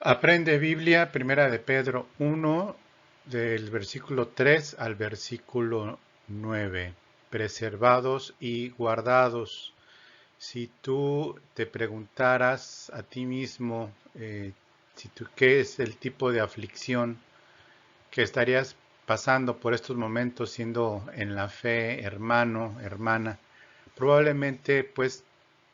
Aprende Biblia, Primera de Pedro 1, del versículo 3 al versículo 9. Preservados y guardados. Si tú te preguntaras a ti mismo qué es el tipo de aflicción que estarías pasando por estos momentos siendo en la fe hermano, hermana, probablemente pues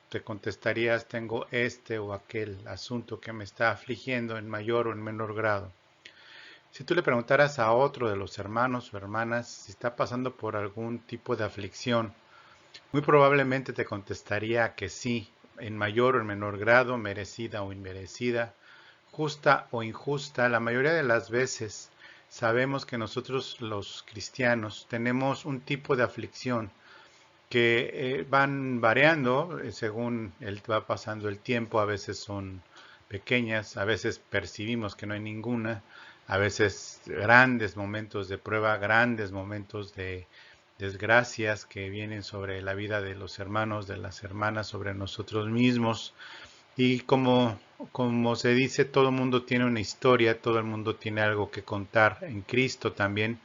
te contestarías tengo este o aquel asunto que me está afligiendo en mayor o en menor grado. Si tú le preguntaras a otro de los hermanos o hermanas si está pasando por algún tipo de aflicción, muy probablemente te contestaría que sí, en mayor o en menor grado, merecida o inmerecida, justa o injusta. La mayoría de las veces sabemos que nosotros los cristianos tenemos un tipo de aflicción que van variando según va pasando el tiempo. A veces son pequeñas, a veces percibimos que no hay ninguna, a veces grandes momentos de prueba, grandes momentos de desgracias que vienen sobre la vida de los hermanos, de las hermanas, sobre nosotros mismos. Y como se dice, todo el mundo tiene una historia, todo el mundo tiene algo que contar. En Cristo también,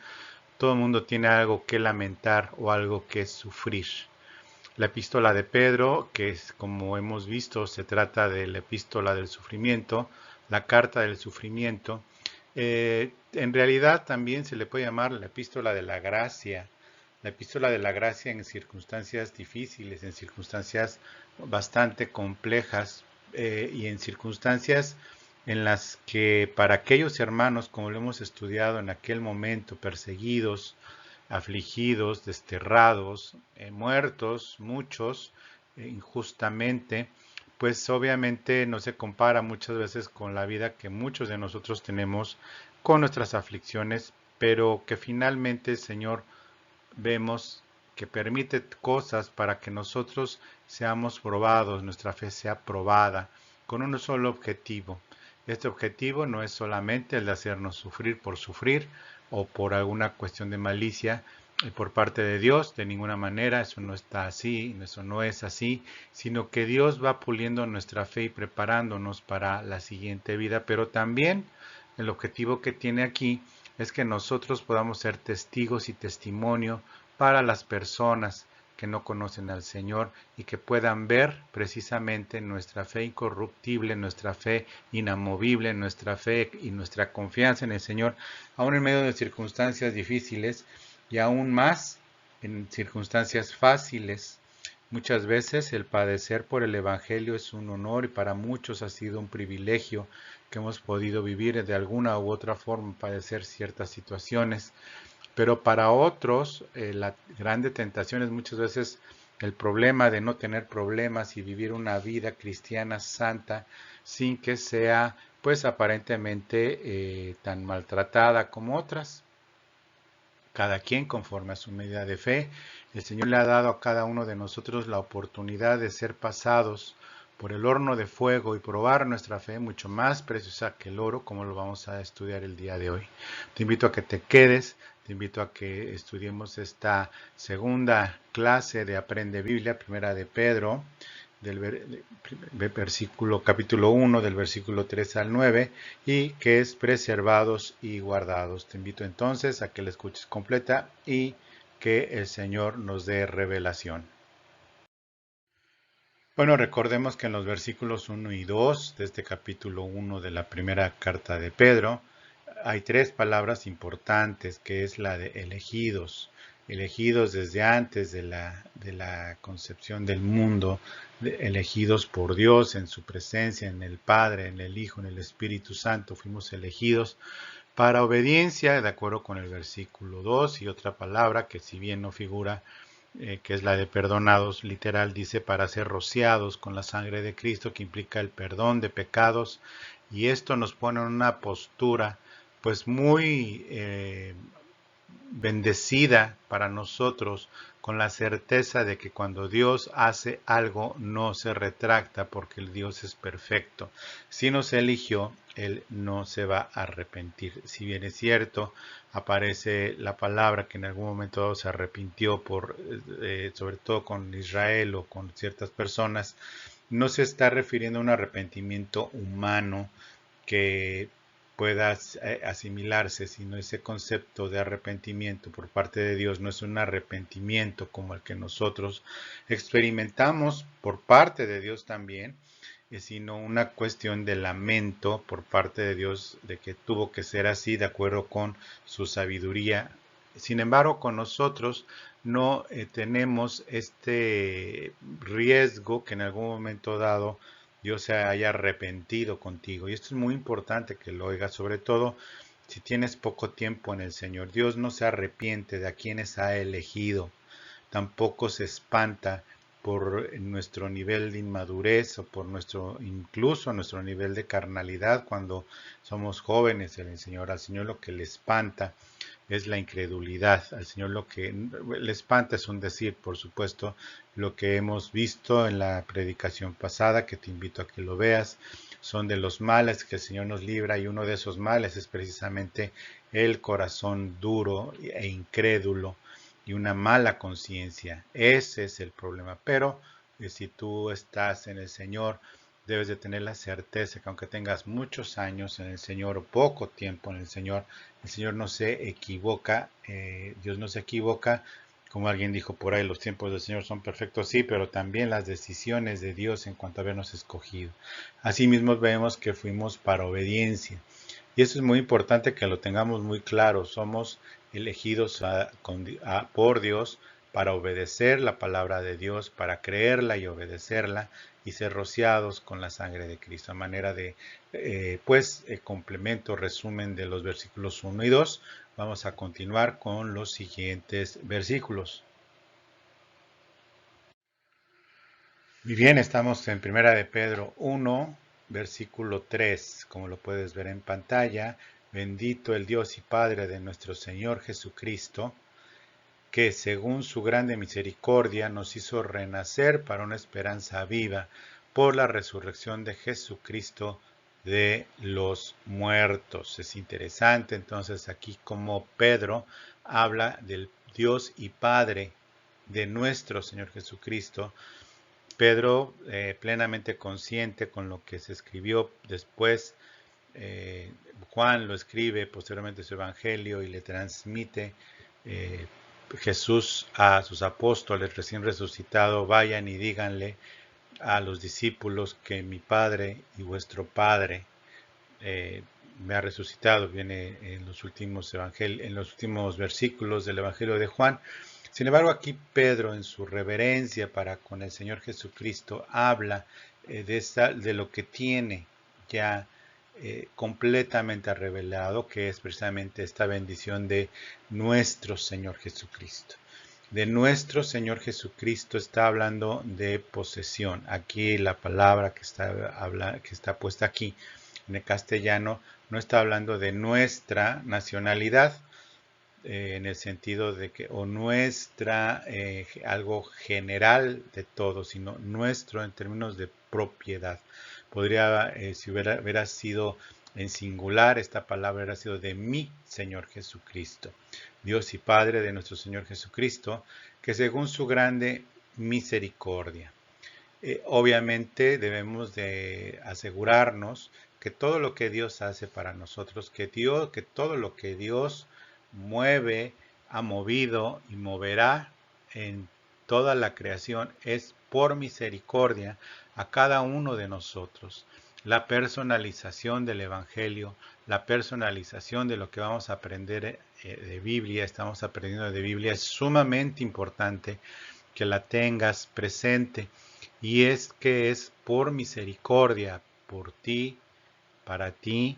todo el mundo tiene algo que lamentar o algo que sufrir. La epístola de Pedro, que es como hemos visto, se trata de la epístola del sufrimiento, la carta del sufrimiento. En realidad también se le puede llamar la epístola de la gracia, la epístola de la gracia en circunstancias difíciles, en circunstancias bastante complejas y en circunstancias en las que para aquellos hermanos, como lo hemos estudiado en aquel momento, perseguidos, afligidos, desterrados, muertos, muchos, injustamente, pues obviamente no se compara muchas veces con la vida que muchos de nosotros tenemos con nuestras aflicciones, pero que finalmente el Señor vemos que permite cosas para que nosotros seamos probados, nuestra fe sea probada, con un solo objetivo. Este objetivo no es solamente el de hacernos sufrir por sufrir o por alguna cuestión de malicia por parte de Dios, de ninguna manera, eso no está así, eso no es así, sino que Dios va puliendo nuestra fe y preparándonos para la siguiente vida, pero también el objetivo que tiene aquí es que nosotros podamos ser testigos y testimonio para las personas que no conocen al Señor y que puedan ver precisamente nuestra fe incorruptible, nuestra fe inamovible, nuestra fe y nuestra confianza en el Señor, aún en medio de circunstancias difíciles y aún más en circunstancias fáciles. Muchas veces el padecer por el Evangelio es un honor y para muchos ha sido un privilegio que hemos podido vivir de alguna u otra forma, padecer ciertas situaciones, pero para otros la grande tentación es muchas veces el problema de no tener problemas y vivir una vida cristiana santa sin que sea pues aparentemente tan maltratada como otras. Cada quien conforme a su medida de fe. El Señor le ha dado a cada uno de nosotros la oportunidad de ser pasados por el horno de fuego y probar nuestra fe mucho más preciosa que el oro, como lo vamos a estudiar el día de hoy. Te invito a que te quedes, te invito a que estudiemos esta segunda clase de Aprende Biblia, primera de Pedro, versículo capítulo 1 del versículo 3 al 9 y que es preservados y guardados. Te invito entonces a que la escuches completa y que el Señor nos dé revelación. Bueno, recordemos que en los versículos 1 y 2 de este capítulo 1 de la primera carta de Pedro hay tres palabras importantes, que es la de elegidos, elegidos desde antes de la concepción del mundo, elegidos por Dios en su presencia, en el Padre, en el Hijo, en el Espíritu Santo, fuimos elegidos para obediencia, de acuerdo con el versículo 2 y otra palabra que si bien no figura que es la de perdonados, literal dice para ser rociados con la sangre de Cristo, que implica el perdón de pecados, y esto nos pone en una postura pues muy bendecida para nosotros, con la certeza de que cuando Dios hace algo no se retracta porque el Dios es perfecto. Si nos eligió, Él no se va a arrepentir. Si bien es cierto, aparece la palabra que en algún momento se arrepintió sobre todo con Israel o con ciertas personas, no se está refiriendo a un arrepentimiento humano que pueda asimilarse, sino ese concepto de arrepentimiento por parte de Dios no es un arrepentimiento como el que nosotros experimentamos por parte de Dios también, sino una cuestión de lamento por parte de Dios de que tuvo que ser así de acuerdo con su sabiduría. Sin embargo, con nosotros no tenemos este riesgo que en algún momento dado Dios se haya arrepentido contigo. Y esto es muy importante que lo oigas, sobre todo si tienes poco tiempo en el Señor. Dios no se arrepiente de a quienes ha elegido, tampoco se espanta por nuestro nivel de inmadurez o por incluso nuestro nivel de carnalidad cuando somos jóvenes. El Señor, al Señor lo que le espanta es la incredulidad. Al Señor lo que le espanta es un decir, por supuesto, lo que hemos visto en la predicación pasada, que te invito a que lo veas, son de los males que el Señor nos libra, y uno de esos males es precisamente el corazón duro e incrédulo y una mala conciencia. Ese es el problema. Pero si tú estás en el Señor, debes de tener la certeza que aunque tengas muchos años en el Señor o poco tiempo en el Señor no se equivoca. Dios no se equivoca. Como alguien dijo por ahí, los tiempos del Señor son perfectos, sí, pero también las decisiones de Dios en cuanto a habernos escogido. Asimismo vemos que fuimos para obediencia. Y eso es muy importante que lo tengamos muy claro. Somos elegidos por Dios para obedecer la palabra de Dios, para creerla y obedecerla y ser rociados con la sangre de Cristo. A manera de, complemento, resumen de los versículos 1 y 2, vamos a continuar con los siguientes versículos. Muy bien, estamos en Primera de Pedro 1, versículo 3, como lo puedes ver en pantalla. Bendito el Dios y Padre de nuestro Señor Jesucristo, que según su grande misericordia nos hizo renacer para una esperanza viva por la resurrección de Jesucristo de los muertos. Es interesante entonces aquí como Pedro habla del Dios y Padre de nuestro Señor Jesucristo. Pedro, plenamente consciente con lo que se escribió después, Juan lo escribe posteriormente su evangelio y le transmite Jesús a sus apóstoles recién resucitados: vayan y díganle a los discípulos que mi Padre y vuestro Padre me ha resucitado. Viene en los últimos versículos del Evangelio de Juan. Sin embargo, aquí Pedro, en su reverencia para con el Señor Jesucristo, habla de lo que tiene ya completamente revelado, que es precisamente esta bendición de nuestro Señor Jesucristo. De nuestro Señor Jesucristo está hablando de posesión. Aquí la palabra que está puesta aquí en el castellano no está hablando de nuestra nacionalidad, en el sentido de que, o nuestra, algo general de todo, sino nuestro en términos de propiedad. Podría, si hubiera sido en singular, esta palabra hubiera sido de mi Señor Jesucristo. Dios y Padre de nuestro Señor Jesucristo, que según su grande misericordia. Obviamente debemos de asegurarnos que todo lo que Dios hace para nosotros, que todo lo que Dios mueve, ha movido y moverá en toda la creación es por misericordia a cada uno de nosotros. La personalización del Evangelio, la personalización de lo que vamos a aprender de Biblia, estamos aprendiendo de Biblia, es sumamente importante que la tengas presente. Y es que es por misericordia, por ti, para ti,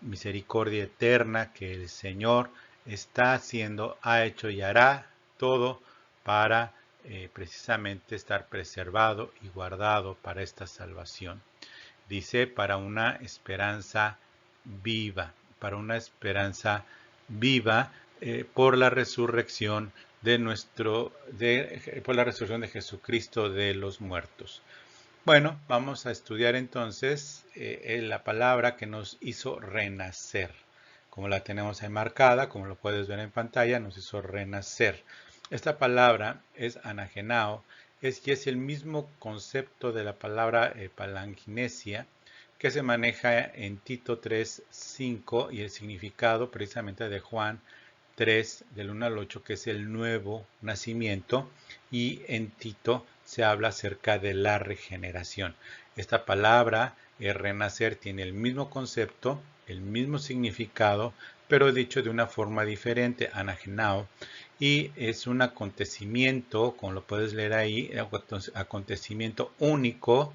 misericordia eterna que el Señor está haciendo, ha hecho y hará todo para precisamente estar preservado y guardado para esta salvación. Dice, para una esperanza viva, para una esperanza viva por la resurrección por la resurrección de Jesucristo de los muertos. Bueno, vamos a estudiar entonces la palabra que nos hizo renacer. Como la tenemos ahí marcada, como lo puedes ver en pantalla, nos hizo renacer. Esta palabra es anagenao, y es el mismo concepto de la palabra palanginesia, que se maneja en Tito 3:5 y el significado precisamente de Juan 3, del 1 al 8, que es el nuevo nacimiento, y en Tito se habla acerca de la regeneración. Esta palabra, renacer, tiene el mismo concepto, el mismo significado, pero dicho de una forma diferente, anagenao, y es un acontecimiento, como lo puedes leer ahí, acontecimiento único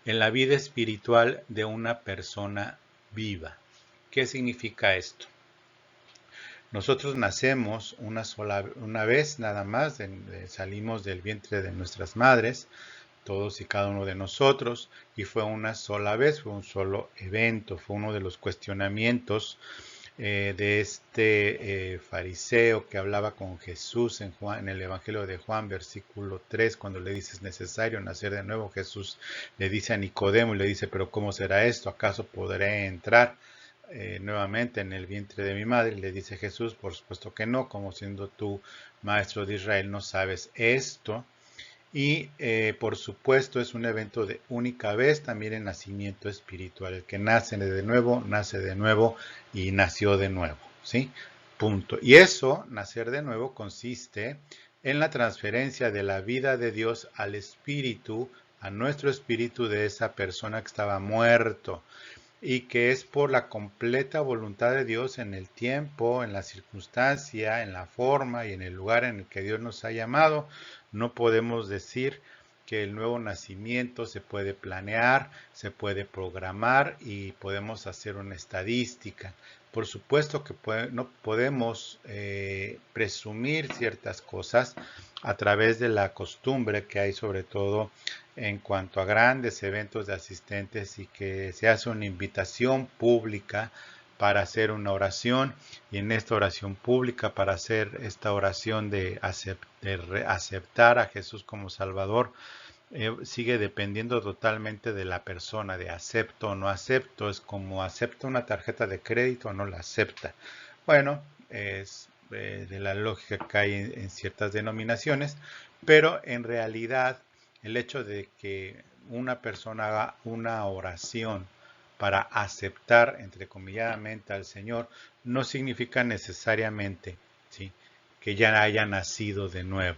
en la vida espiritual de una persona viva. ¿Qué significa esto? Nosotros nacemos una vez nada más, salimos del vientre de nuestras madres, todos y cada uno de nosotros, y fue una sola vez, fue un solo evento, fue uno de los cuestionamientos de este fariseo que hablaba con Jesús en el Evangelio de Juan, versículo 3, cuando le dice es necesario nacer de nuevo. Jesús le dice a Nicodemo y le dice, pero ¿cómo será esto? ¿Acaso podré entrar nuevamente en el vientre de mi madre? Y le dice Jesús, por supuesto que no, como siendo tú maestro de Israel no sabes esto. Y por supuesto es un evento de única vez, también el nacimiento espiritual. El que nace de nuevo y nació de nuevo, ¿sí? Punto. Y eso, nacer de nuevo, consiste en la transferencia de la vida de Dios al espíritu, a nuestro espíritu de esa persona que estaba muerto, y que es por la completa voluntad de Dios en el tiempo, en la circunstancia, en la forma y en el lugar en el que Dios nos ha llamado. No podemos decir que el nuevo nacimiento se puede planear, se puede programar y podemos hacer una estadística. Por supuesto que no podemos presumir ciertas cosas a través de la costumbre que hay, sobre todo en cuanto a grandes eventos de asistentes, y que se hace una invitación pública para hacer una oración, y en esta oración pública, para hacer esta oración de aceptar a Jesús como Salvador, sigue dependiendo totalmente de la persona, de acepto o no acepto. Es como acepta una tarjeta de crédito o no la acepta. Bueno, es de la lógica que hay en ciertas denominaciones, pero en realidad el hecho de que una persona haga una oración para aceptar, entrecomilladamente, al Señor, no significa necesariamente, ¿sí?, que ya haya nacido de nuevo.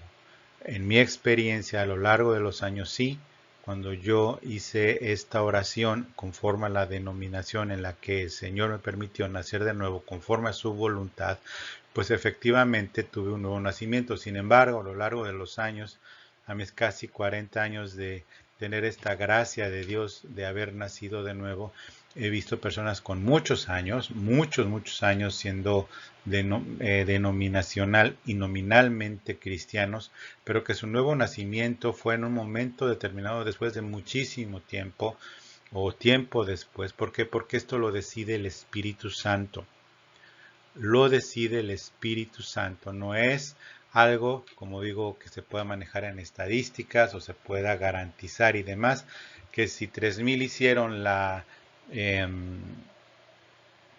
En mi experiencia a lo largo de los años, sí, cuando yo hice esta oración conforme a la denominación en la que el Señor me permitió nacer de nuevo, conforme a su voluntad, pues efectivamente tuve un nuevo nacimiento. Sin embargo, a lo largo de los años, a mis casi 40 años de tener esta gracia de Dios de haber nacido de nuevo, he visto personas con muchos años, muchos años siendo denominacional y nominalmente cristianos, pero que su nuevo nacimiento fue en un momento determinado después de muchísimo tiempo o tiempo después. ¿Por qué? Porque esto lo decide el Espíritu Santo. Lo decide el Espíritu Santo, no es algo, como digo, que se pueda manejar en estadísticas o se pueda garantizar y demás, que si 3,000 hicieron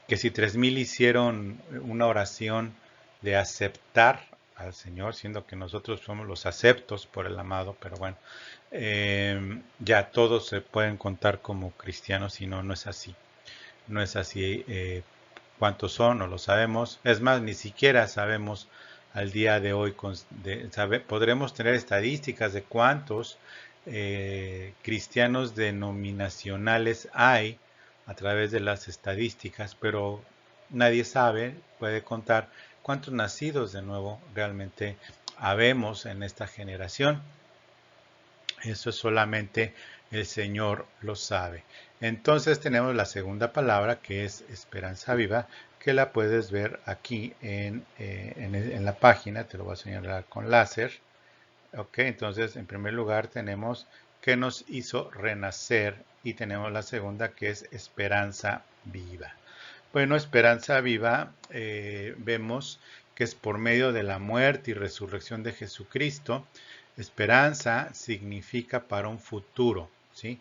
que si 3,000 hicieron una oración de aceptar al Señor, siendo que nosotros somos los aceptos por el amado, pero bueno, ya todos se pueden contar como cristianos, y no, no es así. No es así. ¿Cuántos son? No lo sabemos. Es más, ni siquiera sabemos al día de hoy. Podremos tener estadísticas de cuántos cristianos denominacionales hay a través de las estadísticas, pero nadie puede contar cuántos nacidos de nuevo realmente habemos en esta generación. Eso solamente el Señor lo sabe. Entonces tenemos la segunda palabra, que es esperanza viva, que la puedes ver aquí en la página. Te lo voy a señalar con láser. Ok, entonces en primer lugar tenemos que nos hizo renacer, y tenemos la segunda, que es esperanza viva. Bueno, esperanza viva, vemos que es por medio de la muerte y resurrección de Jesucristo. Esperanza significa para un futuro, ¿sí?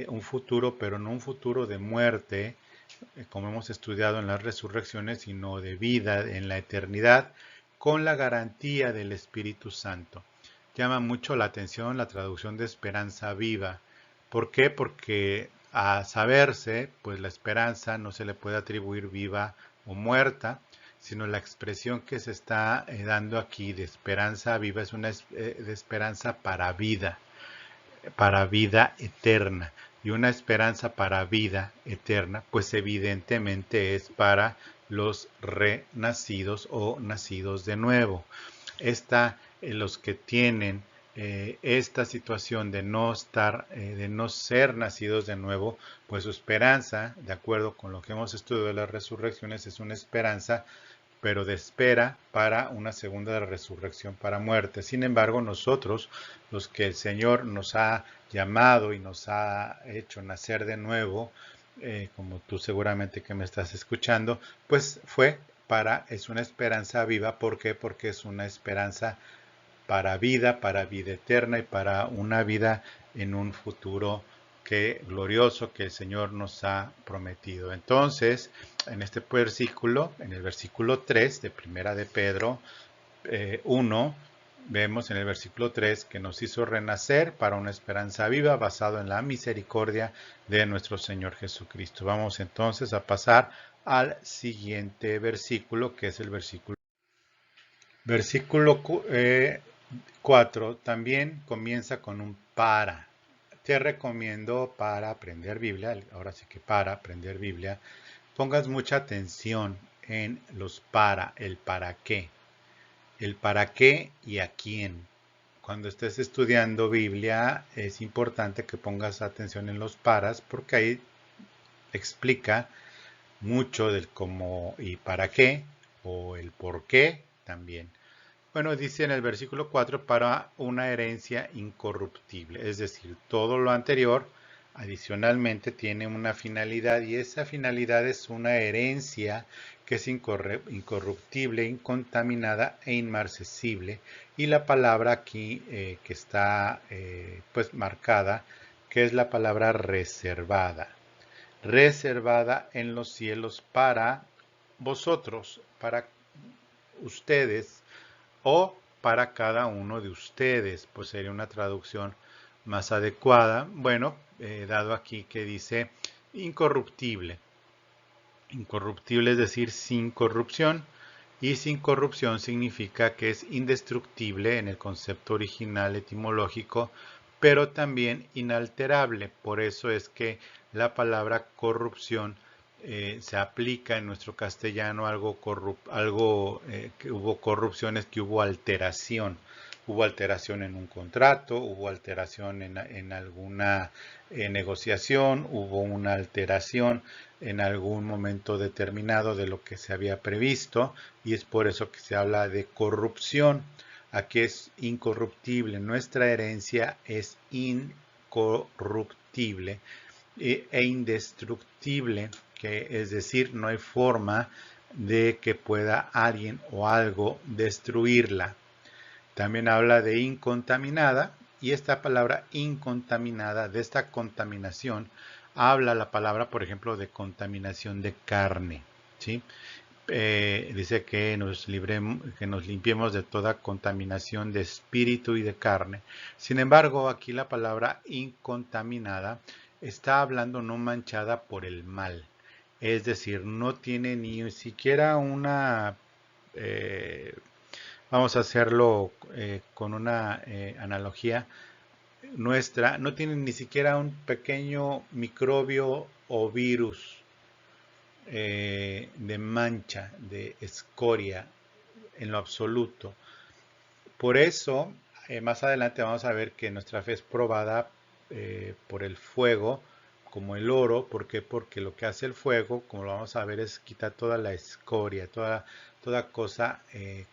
Un futuro, pero no un futuro de muerte, como hemos estudiado en las resurrecciones, sino de vida en la eternidad, con la garantía del Espíritu Santo. Llama mucho la atención la traducción de esperanza viva. ¿Por qué? Porque a saberse, pues la esperanza no se le puede atribuir viva o muerta, sino la expresión que se está dando aquí de esperanza viva es una de esperanza para vida eterna. Y una esperanza para vida eterna, pues evidentemente es para los renacidos o nacidos de nuevo. Los que tienen esta situación de no ser nacidos de nuevo, pues su esperanza, de acuerdo con lo que hemos estudiado de las resurrecciones, es una esperanza pero de espera para una segunda resurrección para muerte. Sin embargo, nosotros, los que el Señor nos ha llamado y nos ha hecho nacer de nuevo, como tú seguramente que me estás escuchando, pues es una esperanza viva. ¿Por qué? Porque es una esperanza para vida eterna y para una vida en un futuro glorioso que el Señor nos ha prometido. Entonces, en este versículo, en el versículo 3 de Primera de Pedro 1, vemos en el versículo 3 que nos hizo renacer para una esperanza viva basado en la misericordia de nuestro Señor Jesucristo. Vamos entonces a pasar al siguiente versículo, que es el versículo 4 también comienza con un para. Te recomiendo para aprender Biblia, ahora sí que para aprender Biblia, pongas mucha atención en el para qué y a quién. Cuando estés estudiando Biblia es importante que pongas atención en los paras porque ahí explica mucho del cómo y para qué o el por qué también. Bueno, dice en el versículo 4, para una herencia incorruptible, es decir, todo lo anterior adicionalmente tiene una finalidad y esa finalidad es una herencia que es incorruptible, incontaminada e inmarcesible. Y la palabra aquí que está pues marcada, que es la palabra reservada. Reservada en los cielos para vosotros, para ustedes, o para cada uno de ustedes, pues sería una traducción más adecuada. Bueno, dado aquí que dice incorruptible. Incorruptible es decir, sin corrupción. Y sin corrupción significa que es indestructible en el concepto original etimológico, pero también inalterable. Por eso es que la palabra corrupción se aplica en nuestro castellano que hubo corrupciones, que hubo alteración. Hubo alteración en un contrato, hubo alteración en alguna negociación, hubo una alteración en algún momento determinado de lo que se había previsto y es por eso que se habla de corrupción. Aquí es incorruptible, nuestra herencia es incorruptible e indestructible, que es decir, no hay forma de que pueda alguien o algo destruirla. También habla de incontaminada y esta palabra incontaminada, de esta contaminación, habla la palabra, por ejemplo, de contaminación de carne. ¿Sí? Dice que que nos limpiemos de toda contaminación de espíritu y de carne. Sin embargo, aquí la palabra incontaminada está hablando no manchada por el mal. Es decir, no tiene ni siquiera una... vamos a hacerlo con una analogía nuestra. No tiene ni siquiera un pequeño microbio o virus de mancha, de escoria, en lo absoluto. Por eso, más adelante vamos a ver que nuestra fe es probada por el fuego, como el oro. ¿Por qué? Porque lo que hace el fuego, como lo vamos a ver, es quitar toda la escoria, toda cosa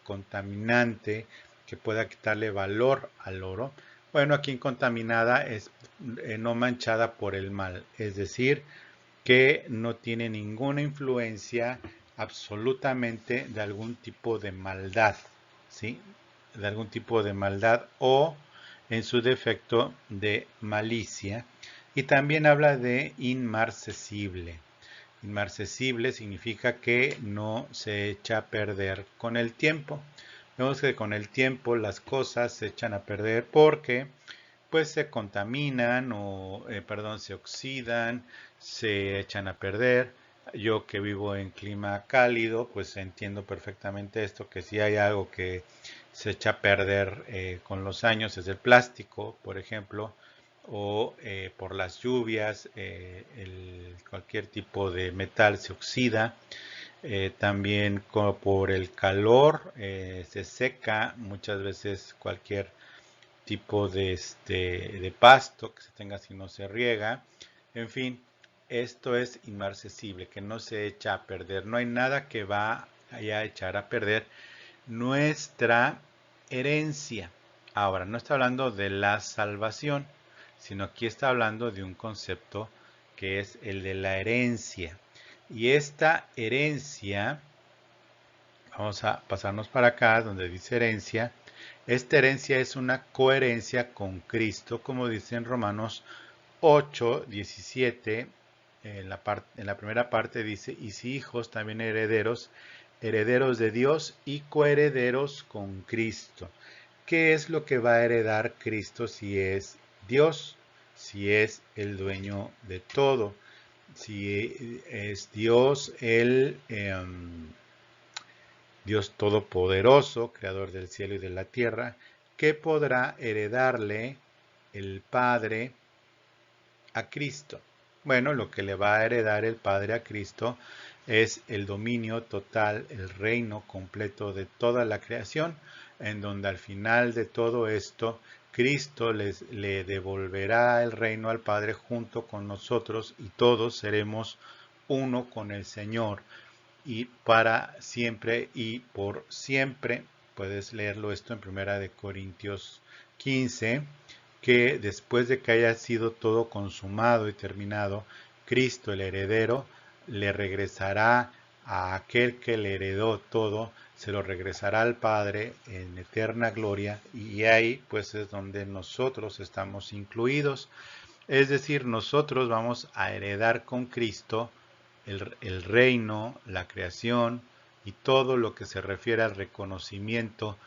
contaminante que pueda quitarle valor al oro. Bueno, aquí contaminada es no manchada por el mal, es decir, que no tiene ninguna influencia absolutamente de algún tipo de maldad, ¿sí? De algún tipo de maldad o en su defecto de malicia. Y también habla de inmarcesible. Inmarcesible significa que no se echa a perder con el tiempo. Vemos que con el tiempo las cosas se echan a perder porque pues se contaminan o, perdón, se oxidan, se echan a perder. Yo que vivo en clima cálido, pues entiendo perfectamente esto, que si hay algo que se echa a perder con los años es el plástico, por ejemplo, o por las lluvias, cualquier tipo de metal se oxida. También como por el calor se seca muchas veces cualquier tipo de pasto que se tenga si no se riega. En fin, esto es inmarcesible, que no se echa a perder. No hay nada que va a echar a perder nuestra herencia. Ahora, no está hablando de la salvación, sino aquí está hablando de un concepto que es el de la herencia. Y esta herencia, vamos a pasarnos para acá donde dice herencia. Esta herencia es una coherencia con Cristo, como dice en Romanos 8, 17. En la primera parte dice, y si hijos, también herederos, herederos de Dios y coherederos con Cristo. ¿Qué es lo que va a heredar Cristo si es Dios? Si es el dueño de todo. Si es Dios, Dios Todopoderoso, Creador del cielo y de la tierra, ¿qué podrá heredarle el Padre a Cristo? Bueno, lo que le va a heredar el Padre a Cristo es el dominio total, el reino completo de toda la creación, en donde al final de todo esto, Cristo le devolverá el reino al Padre junto con nosotros y todos seremos uno con el Señor y para siempre y por siempre. Puedes leerlo esto en Primera de Corintios 15, que después de que haya sido todo consumado y terminado, Cristo el heredero le regresará a aquel que le heredó todo, se lo regresará al Padre en eterna gloria y ahí pues es donde nosotros estamos incluidos. Es decir, nosotros vamos a heredar con Cristo el reino, la creación y todo lo que se refiere al reconocimiento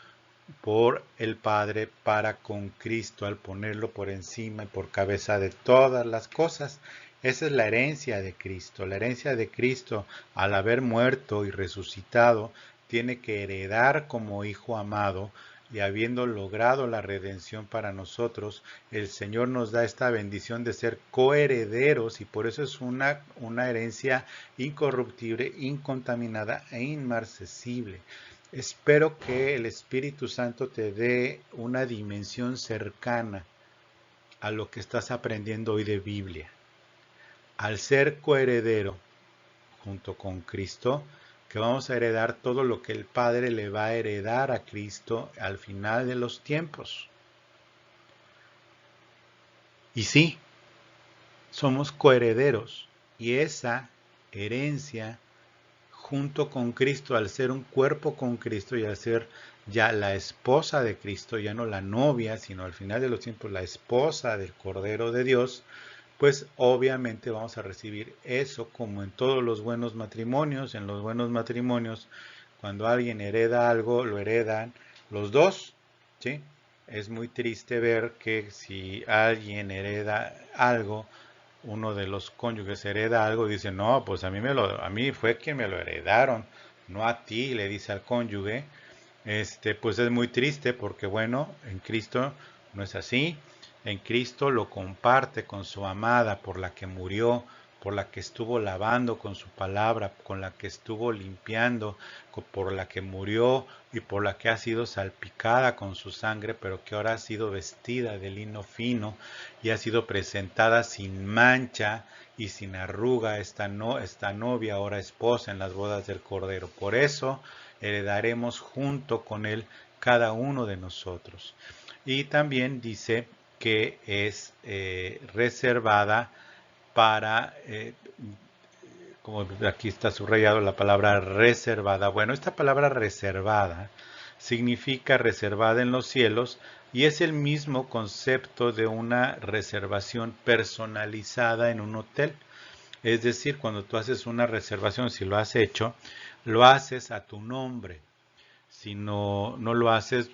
por el Padre para con Cristo al ponerlo por encima y por cabeza de todas las cosas. Esa es la herencia de Cristo. La herencia de Cristo, al haber muerto y resucitado, tiene que heredar como hijo amado y habiendo logrado la redención para nosotros, el Señor nos da esta bendición de ser coherederos y por eso es una herencia incorruptible, incontaminada e inmarcesible. Espero que el Espíritu Santo te dé una dimensión cercana a lo que estás aprendiendo hoy de Biblia. Al ser coheredero junto con Cristo, que vamos a heredar todo lo que el Padre le va a heredar a Cristo al final de los tiempos. Y sí, somos coherederos y esa herencia junto con Cristo, al ser un cuerpo con Cristo y al ser ya la esposa de Cristo, ya no la novia, sino al final de los tiempos la esposa del Cordero de Dios, pues obviamente vamos a recibir eso como en todos los buenos matrimonios. En los buenos matrimonios, cuando alguien hereda algo, lo heredan los dos, ¿sí? Es muy triste ver que si alguien hereda algo, uno de los cónyuges hereda algo, dice, no, pues a mí fue quien me lo heredaron, no a ti, le dice al cónyuge. Pues es muy triste porque bueno, en Cristo no es así. En Cristo lo comparte con su amada por la que murió, por la que estuvo lavando con su palabra, con la que estuvo limpiando, por la que murió y por la que ha sido salpicada con su sangre, pero que ahora ha sido vestida de lino fino y ha sido presentada sin mancha y sin arruga esta novia, ahora esposa en las bodas del Cordero. Por eso heredaremos junto con él cada uno de nosotros. Y también dice que es reservada para, como aquí está subrayado la palabra reservada. Bueno, esta palabra reservada significa reservada en los cielos y es el mismo concepto de una reservación personalizada en un hotel. Es decir, cuando tú haces una reservación, si lo has hecho, lo haces a tu nombre. si no lo haces,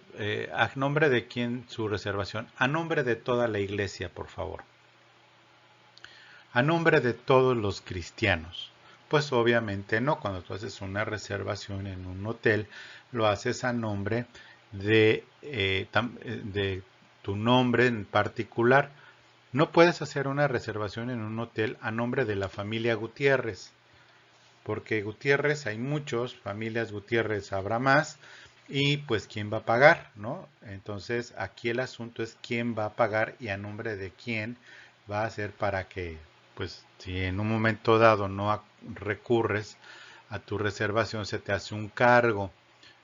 ¿a nombre de quién su reservación? A nombre de toda la iglesia, por favor. A nombre de todos los cristianos. Pues obviamente no, cuando tú haces una reservación en un hotel, lo haces a nombre de tu nombre en particular. No puedes hacer una reservación en un hotel a nombre de la familia Gutiérrez, porque Gutiérrez hay muchos, familias Gutiérrez habrá más, y pues quién va a pagar, ¿no? Entonces aquí el asunto es quién va a pagar y a nombre de quién va a ser para que, pues si en un momento dado no recurres a tu reservación, se te hace un cargo.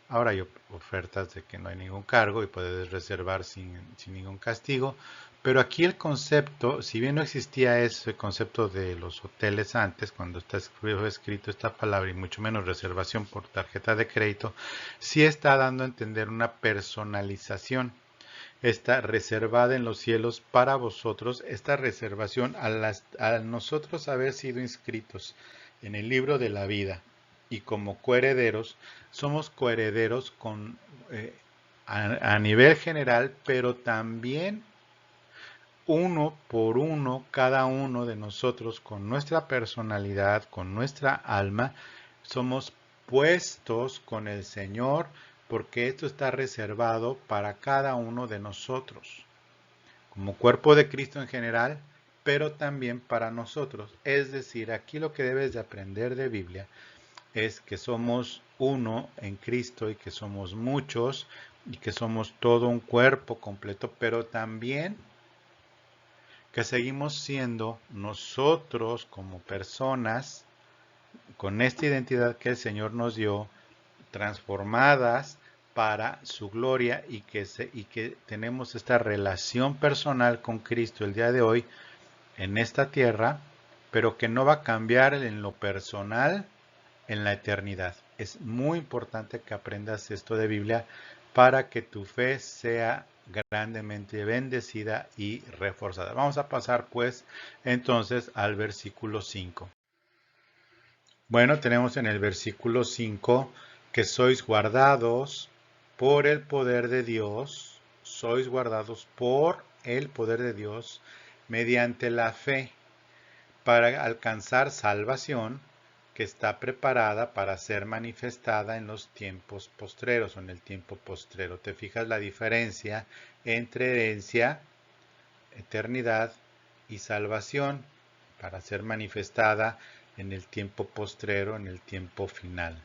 Ahora hay ofertas de que no hay ningún cargo y puedes reservar sin ningún castigo. Pero aquí el concepto, si bien no existía ese concepto de los hoteles antes, cuando está escrito esta palabra y mucho menos reservación por tarjeta de crédito, sí está dando a entender una personalización. Está reservada en los cielos para vosotros, esta reservación a nosotros haber sido inscritos en el libro de la vida y como coherederos, somos coherederos a nivel general, pero también uno por uno, cada uno de nosotros, con nuestra personalidad, con nuestra alma, somos puestos con el Señor, porque esto está reservado para cada uno de nosotros, como cuerpo de Cristo en general, pero también para nosotros. Es decir, aquí lo que debes de aprender de Biblia es que somos uno en Cristo y que somos muchos y que somos todo un cuerpo completo, pero también que seguimos siendo nosotros como personas con esta identidad que el Señor nos dio, transformadas para su gloria y que tenemos esta relación personal con Cristo el día de hoy en esta tierra, pero que no va a cambiar en lo personal en la eternidad. Es muy importante que aprendas esto de Biblia para que tu fe sea grandemente bendecida y reforzada. Vamos a pasar pues entonces al versículo 5. Bueno, tenemos en el versículo 5 que sois guardados por el poder de Dios, sois guardados por el poder de Dios mediante la fe para alcanzar salvación que está preparada para ser manifestada en los tiempos postreros o en el tiempo postrero. ¿Te fijas la diferencia entre herencia, eternidad y salvación para ser manifestada en el tiempo postrero, en el tiempo final?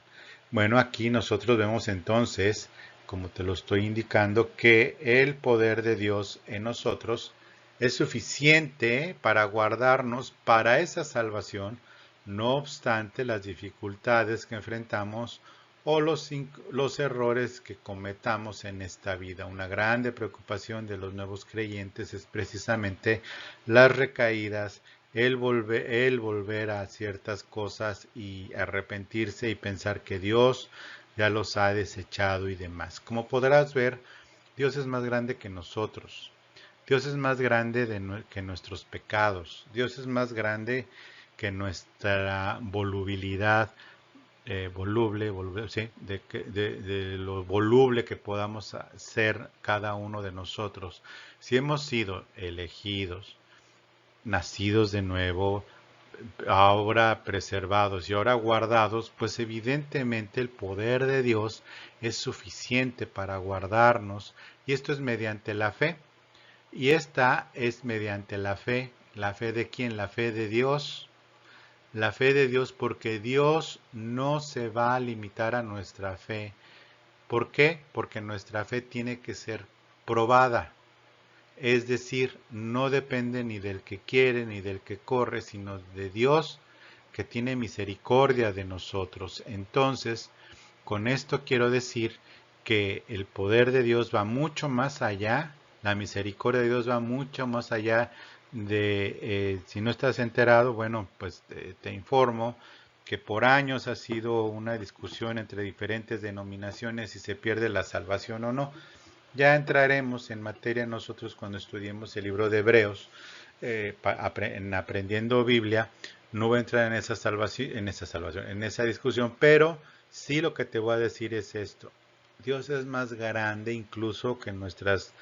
Bueno, aquí nosotros vemos entonces, como te lo estoy indicando, que el poder de Dios en nosotros es suficiente para guardarnos para esa salvación, no obstante las dificultades que enfrentamos o los errores que cometamos en esta vida. Una grande preocupación de los nuevos creyentes es precisamente las recaídas, el volver a ciertas cosas y arrepentirse y pensar que Dios ya los ha desechado y demás. Como podrás ver, Dios es más grande que nosotros. Dios es más grande que nuestros pecados. Dios es más grande que nuestra volubilidad, sí, de lo voluble que podamos ser cada uno de nosotros. Si hemos sido elegidos, nacidos de nuevo, ahora preservados y ahora guardados, pues evidentemente el poder de Dios es suficiente para guardarnos y esto es mediante la fe. Y esta es mediante la fe de quién, la fe de Dios. La fe de Dios porque Dios no se va a limitar a nuestra fe. ¿Por qué? Porque nuestra fe tiene que ser probada. Es decir, no depende ni del que quiere ni del que corre, sino de Dios que tiene misericordia de nosotros. Entonces, con esto quiero decir que el poder de Dios va mucho más allá, la misericordia de Dios va mucho más allá de, si no estás enterado, bueno, pues te informo que por años ha sido una discusión entre diferentes denominaciones si se pierde la salvación o no. Ya entraremos en materia nosotros cuando estudiemos el libro de Hebreos, en aprendiendo Biblia. No voy a entrar en esa salvación, en esa discusión, pero sí lo que te voy a decir es esto. Dios es más grande incluso que nuestras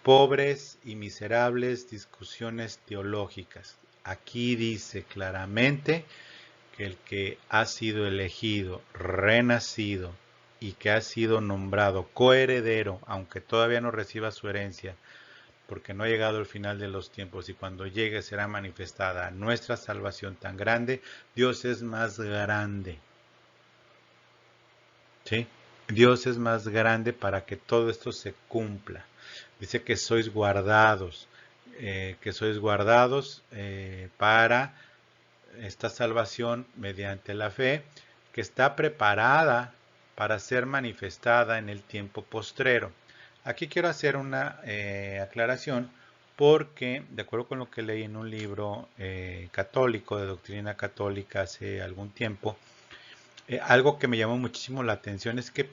pobres y miserables discusiones teológicas. Aquí dice claramente que el que ha sido elegido, renacido y que ha sido nombrado coheredero, aunque todavía no reciba su herencia, porque no ha llegado el final de los tiempos y cuando llegue será manifestada nuestra salvación tan grande, Dios es más grande. ¿Sí? Dios es más grande para que todo esto se cumpla. Dice que sois guardados para esta salvación mediante la fe, que está preparada para ser manifestada en el tiempo postrero. Aquí quiero hacer una aclaración porque, de acuerdo con lo que leí en un libro católico, de doctrina católica hace algún tiempo, algo que me llamó muchísimo la atención es que,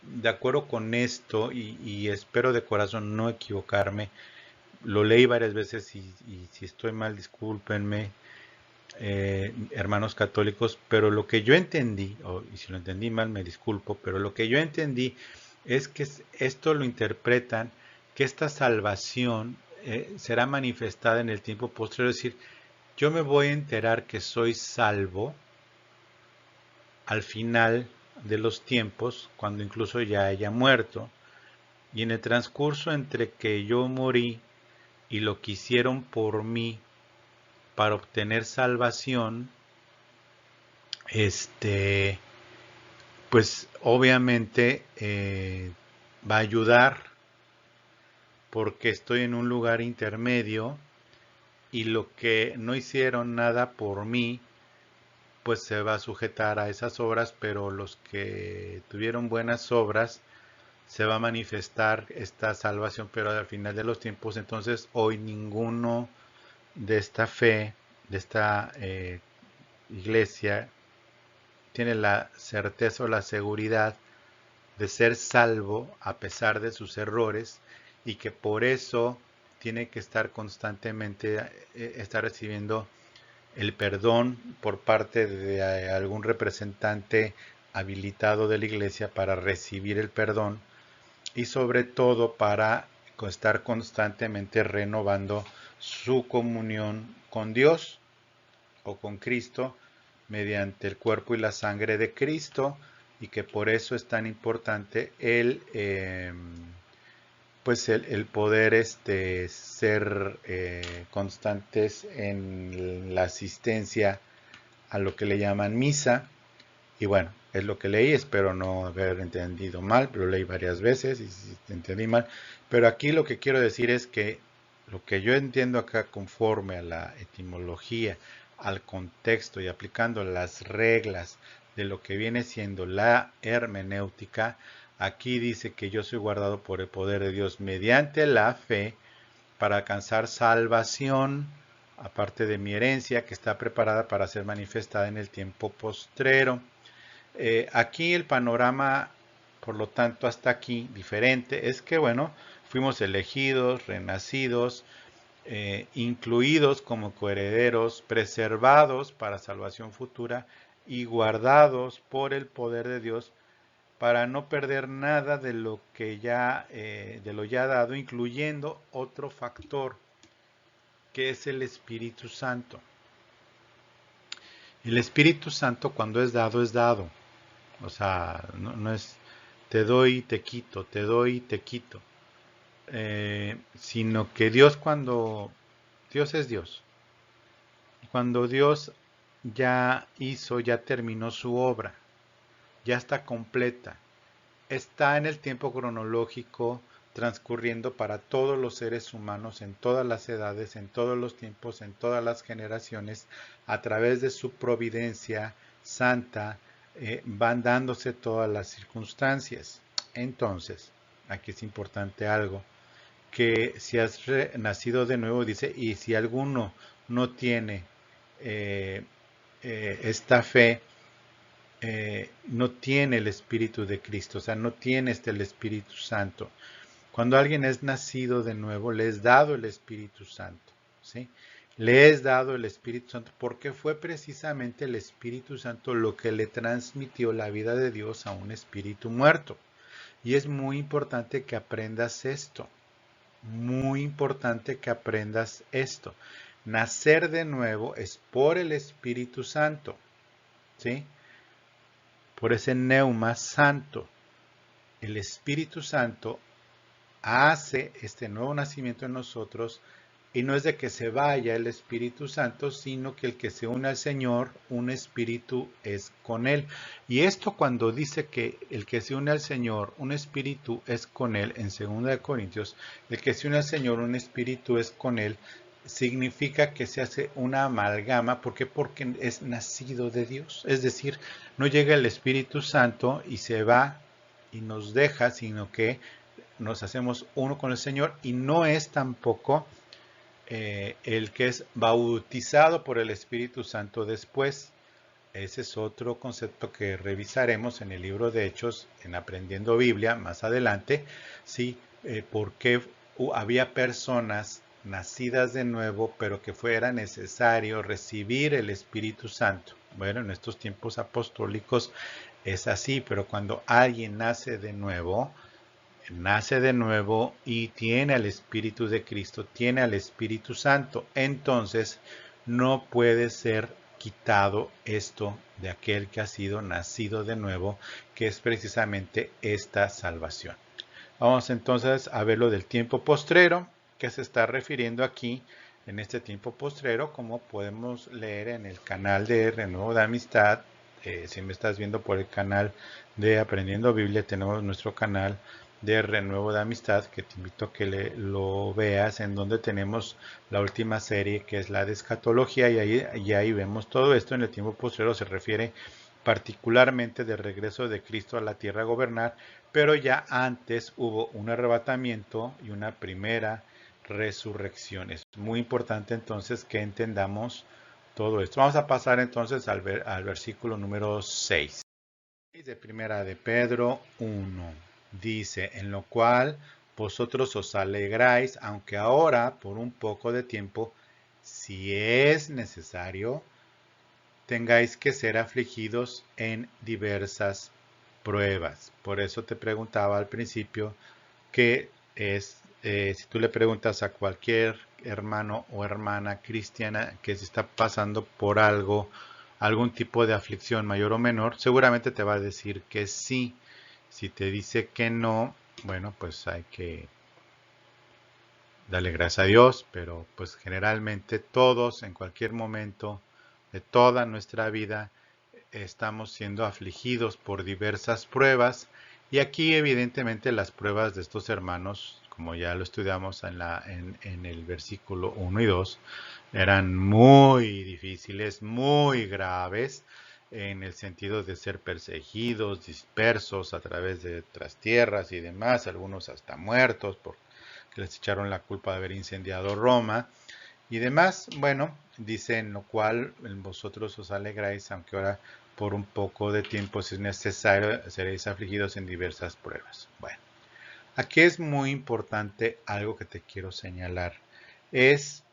de acuerdo con esto, y espero de corazón no equivocarme, lo leí varias veces y si estoy mal, discúlpenme, hermanos católicos, pero lo que yo entendí, y si lo entendí mal, me disculpo, pero lo que yo entendí es que esto lo interpretan que esta salvación será manifestada en el tiempo posterior, es decir, yo me voy a enterar que soy salvo al final de los tiempos, cuando incluso ya haya muerto, y en el transcurso entre que yo morí y lo que hicieron por mí para obtener salvación, este, pues obviamente va a ayudar porque estoy en un lugar intermedio y lo que no hicieron nada por mí, pues se va a sujetar a esas obras, pero los que tuvieron buenas obras, se va a manifestar esta salvación, pero al final de los tiempos, entonces hoy ninguno de esta fe, de esta iglesia, tiene la certeza o la seguridad de ser salvo a pesar de sus errores y que por eso tiene que estar constantemente, estar recibiendo el perdón por parte de algún representante habilitado de la iglesia para recibir el perdón y sobre todo para estar constantemente renovando su comunión con Dios o con Cristo mediante el cuerpo y la sangre de Cristo y que por eso es tan importante pues el poder ser constantes en la asistencia a lo que le llaman misa. Y bueno, es lo que leí, espero no haber entendido mal, pero lo leí varias veces y si entendí mal. Pero aquí lo que quiero decir es que lo que yo entiendo acá conforme a la etimología, al contexto y aplicando las reglas de lo que viene siendo la hermenéutica, aquí dice que yo soy guardado por el poder de Dios mediante la fe para alcanzar salvación, aparte de mi herencia que está preparada para ser manifestada en el tiempo postrero. Aquí el panorama, por lo tanto, hasta aquí diferente, es que, bueno, fuimos elegidos, renacidos, incluidos como coherederos, preservados para salvación futura y guardados por el poder de Dios para no perder nada de lo que ya, de lo ya dado, incluyendo otro factor, que es el Espíritu Santo. El Espíritu Santo cuando es dado, es dado. O sea, no es te doy y te quito, te doy y te quito. Sino que Dios cuando Dios es Dios. Cuando Dios ya hizo, ya terminó su obra, ya está completa, está en el tiempo cronológico transcurriendo para todos los seres humanos en todas las edades, en todos los tiempos, en todas las generaciones, a través de su providencia santa, van dándose todas las circunstancias. Entonces, aquí es importante algo, que si has nacido de nuevo, dice, y si alguno no tiene eh, esta fe, no tiene el Espíritu de Cristo, o sea, no tiene el Espíritu Santo. Cuando alguien es nacido de nuevo, le es dado el Espíritu Santo, ¿sí? Le es dado el Espíritu Santo porque fue precisamente el Espíritu Santo lo que le transmitió la vida de Dios a un espíritu muerto. Y es muy importante que aprendas esto. Muy importante que aprendas esto. Nacer de nuevo es por el Espíritu Santo. ¿Sí? Por ese neuma santo. El Espíritu Santo hace este nuevo nacimiento en nosotros y no es de que se vaya el Espíritu Santo, sino que el que se une al Señor, un espíritu es con Él. Y esto cuando dice que el que se une al Señor, un espíritu es con Él, en 2 Corintios, el que se une al Señor, un espíritu es con Él, significa que se hace una amalgama. ¿Por qué? Porque es nacido de Dios. Es decir, no llega el Espíritu Santo y se va y nos deja, sino que nos hacemos uno con el Señor y no es tampoco el que es bautizado por el Espíritu Santo después. Ese es otro concepto que revisaremos en el libro de Hechos, en Aprendiendo Biblia, más adelante, ¿sí? Por qué había personas nacidas de nuevo, pero que fuera necesario recibir el Espíritu Santo. Bueno, en estos tiempos apostólicos es así, pero cuando alguien nace de nuevo y tiene al Espíritu de Cristo, tiene al Espíritu Santo, entonces no puede ser quitado esto de aquel que ha sido nacido de nuevo, que es precisamente esta salvación. Vamos entonces a ver lo del tiempo postrero, que se está refiriendo aquí en este tiempo postrero, como podemos leer en el canal de Renuevo de Amistad. Si me estás viendo por el canal de Aprendiendo Biblia, tenemos nuestro canal de Renuevo de Amistad, que te invito a que lo veas, en donde tenemos la última serie, que es la de escatología, y ahí vemos todo esto. En el tiempo postrero se refiere particularmente del regreso de Cristo a la tierra a gobernar, pero ya antes hubo un arrebatamiento y una primera resurrección. Es muy importante entonces que entendamos todo esto. Vamos a pasar entonces al versículo número 6. De primera de Pedro 1. Dice, en lo cual vosotros os alegráis, aunque ahora, por un poco de tiempo, si es necesario, tengáis que ser afligidos en diversas pruebas. Por eso te preguntaba al principio que si tú le preguntas a cualquier hermano o hermana cristiana que se está pasando por algo, algún tipo de aflicción mayor o menor, seguramente te va a decir que sí. Si te dice que no, bueno, pues hay que darle gracias a Dios, pero pues generalmente todos en cualquier momento de toda nuestra vida estamos siendo afligidos por diversas pruebas, y aquí evidentemente las pruebas de estos hermanos, como ya lo estudiamos en el versículo 1 y 2, eran muy difíciles, muy graves, en el sentido de ser perseguidos, dispersos a través de otras tierras y demás, algunos hasta muertos porque les echaron la culpa de haber incendiado Roma y demás. Bueno, dice, en lo cual vosotros os alegráis, aunque ahora por un poco de tiempo, si es necesario, seréis afligidos en diversas pruebas. Bueno, aquí es muy importante algo que te quiero señalar. Es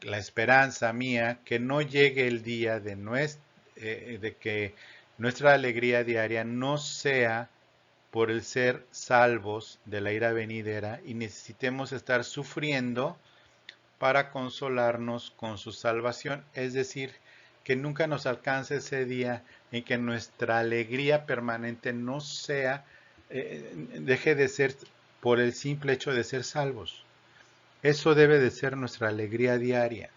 la esperanza mía que no llegue el día de que nuestra alegría diaria no sea por el ser salvos de la ira venidera y necesitemos estar sufriendo para consolarnos con su salvación. Es decir, que nunca nos alcance ese día en que nuestra alegría permanente no sea, deje de ser por el simple hecho de ser salvos. Eso debe de ser nuestra alegría diaria.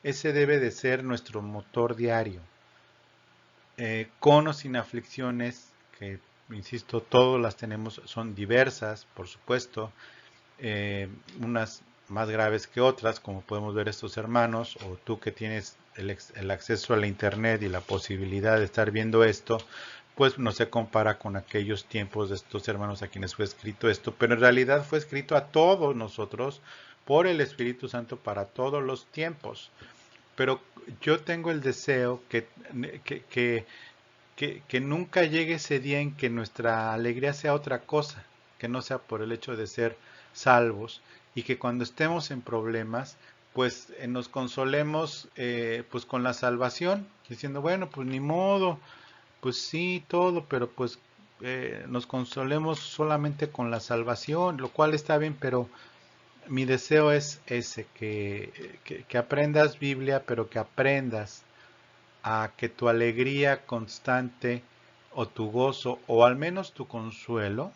Ese debe de ser nuestro motor diario. Con o sin aflicciones, que insisto, todas las tenemos, son diversas, por supuesto, unas más graves que otras, como podemos ver estos hermanos, o tú que tienes el acceso a la internet y la posibilidad de estar viendo esto, pues no se compara con aquellos tiempos de estos hermanos a quienes fue escrito esto, pero en realidad fue escrito a todos nosotros por el Espíritu Santo para todos los tiempos. Pero yo tengo el deseo que, que, que nunca llegue ese día en que nuestra alegría sea otra cosa, que no sea por el hecho de ser salvos, y que cuando estemos en problemas pues nos consolemos pues con la salvación, diciendo, bueno, pues ni modo, pues sí, todo, pero pues nos consolemos solamente con la salvación, lo cual está bien, pero mi deseo es ese, que aprendas Biblia, pero que aprendas a que tu alegría constante o tu gozo o al menos tu consuelo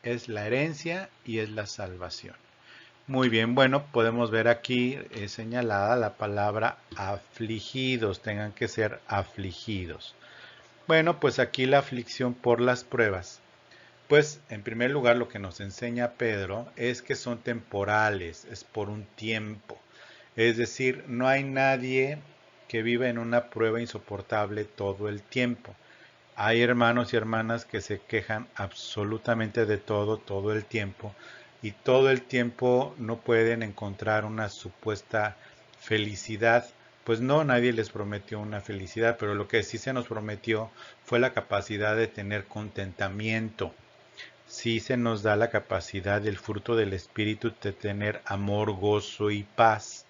es la herencia y es la salvación. Muy bien, bueno, podemos ver aquí señalada la palabra afligidos, tengan que ser afligidos. Bueno, pues aquí la aflicción por las pruebas. Pues en primer lugar lo que nos enseña Pedro es que son temporales, es por un tiempo. Es decir, no hay nadie que viva en una prueba insoportable todo el tiempo. Hay hermanos y hermanas que se quejan absolutamente de todo, todo el tiempo, y todo el tiempo no pueden encontrar una supuesta felicidad. Pues no, nadie les prometió una felicidad, pero lo que sí se nos prometió fue la capacidad de tener contentamiento. Sí se nos da la capacidad del fruto del Espíritu de tener amor, gozo y paz.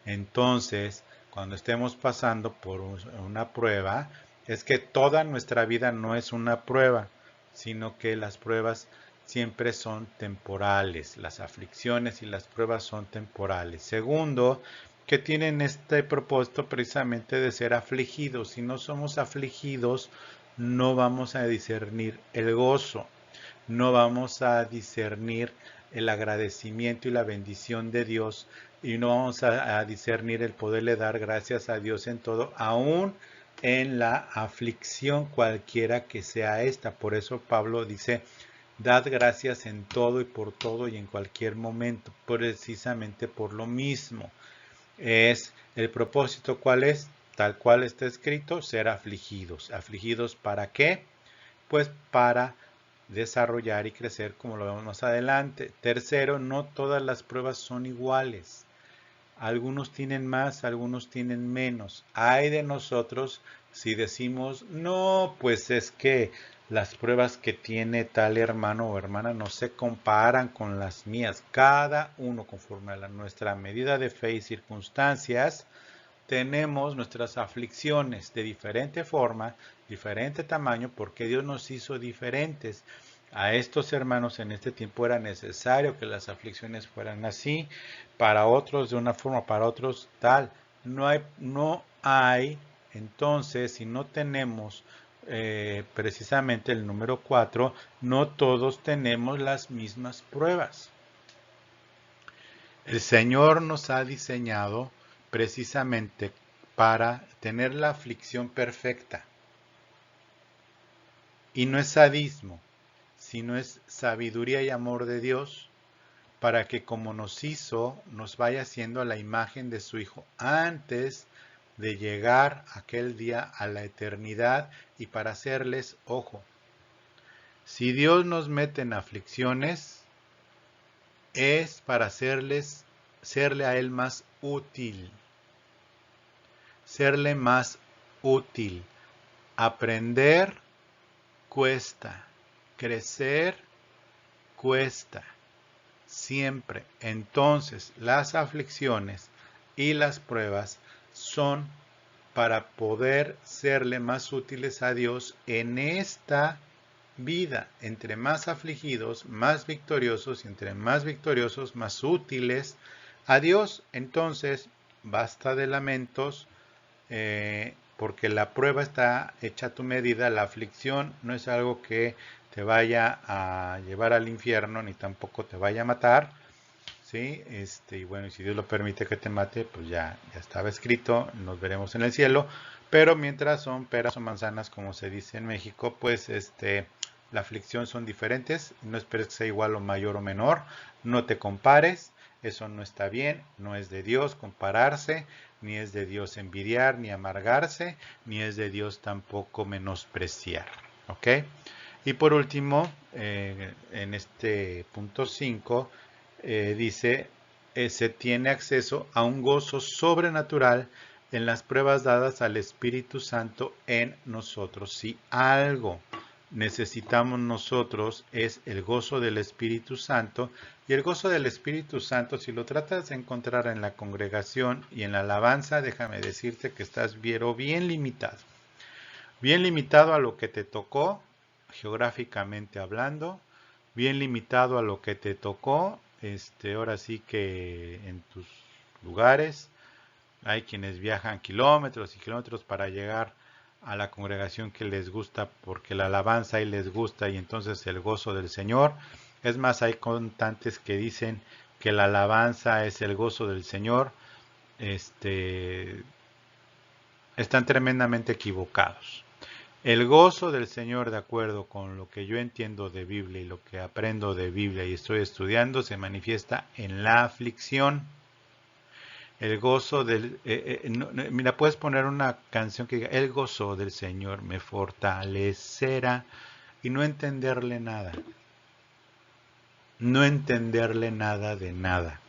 Entonces, cuando estemos pasando por una prueba, es que toda nuestra vida no es una prueba, sino que las pruebas siempre son temporales. Las aflicciones y las pruebas son temporales. Segundo, que tienen este propósito precisamente de ser afligidos. Si no somos afligidos, no vamos a discernir el gozo, no vamos a discernir el agradecimiento y la bendición de Dios y no vamos a discernir el poderle dar gracias a Dios en todo, aún en la aflicción cualquiera que sea esta. Por eso Pablo dice, dad gracias en todo y en cualquier momento, precisamente por lo mismo. Es el propósito, ¿cuál es? Tal cual está escrito, ser afligidos. ¿Afligidos para qué? Pues para desarrollar y crecer, como lo vemos más adelante. Tercero, no todas las pruebas son iguales. Algunos tienen más, algunos tienen menos. Hay de nosotros si decimos, no, pues es que las pruebas que tiene tal hermano o hermana no se comparan con las mías. Cada uno conforme a nuestra medida de fe y circunstancias, tenemos nuestras aflicciones de diferente forma, diferente tamaño, porque Dios nos hizo diferentes. A estos hermanos en este tiempo era necesario que las aflicciones fueran así, para otros de una forma, para otros tal. No hay, entonces, si no tenemos precisamente el número 4, no todos tenemos las mismas pruebas. El Señor nos ha diseñado precisamente para tener la aflicción perfecta. Y no es sadismo, sino es sabiduría y amor de Dios para que como nos hizo, nos vaya haciendo a la imagen de su Hijo antes de llegar aquel día a la eternidad y para hacerles ojo. Si Dios nos mete en aflicciones, es para serle a Él más útil. Serle más útil. Aprender cuesta. Crecer cuesta. Siempre. Entonces, las aflicciones y las pruebas son para poder serle más útiles a Dios en esta vida. Entre más afligidos, más victoriosos, y entre más victoriosos, más útiles a Dios. Entonces, basta de lamentos, porque la prueba está hecha a tu medida. La aflicción no es algo que te vaya a llevar al infierno, ni tampoco te vaya a matar. ¿Sí? Y bueno, si Dios lo permite que te mate, pues ya estaba escrito, nos veremos en el cielo. Pero mientras son peras o manzanas, como se dice en México, pues la aflicción son diferentes. No esperes que sea igual o mayor o menor. No te compares. Eso no está bien. No es de Dios compararse. Ni es de Dios envidiar, ni amargarse. Ni es de Dios tampoco menospreciar. ¿Ok? Y por último, en este punto 5, dice, se tiene acceso a un gozo sobrenatural en las pruebas dadas al Espíritu Santo en nosotros. Si algo necesitamos nosotros es el gozo del Espíritu Santo. Y el gozo del Espíritu Santo, si lo tratas de encontrar en la congregación y en la alabanza, déjame decirte que estás bien limitado. Bien limitado a lo que te tocó, geográficamente hablando, bien limitado a lo que te tocó, ahora sí que en tus lugares. Hay quienes viajan kilómetros y kilómetros para llegar a la congregación que les gusta porque la alabanza ahí les gusta y entonces el gozo del Señor. Es más, hay cantantes que dicen que la alabanza es el gozo del Señor. Están tremendamente equivocados. El gozo del Señor, de acuerdo con lo que yo entiendo de Biblia y lo que aprendo de Biblia y estoy estudiando, se manifiesta en la aflicción. El gozo del... mira, puedes poner una canción que diga, el gozo del Señor me fortalecerá y no entenderle nada. No entenderle nada de nada.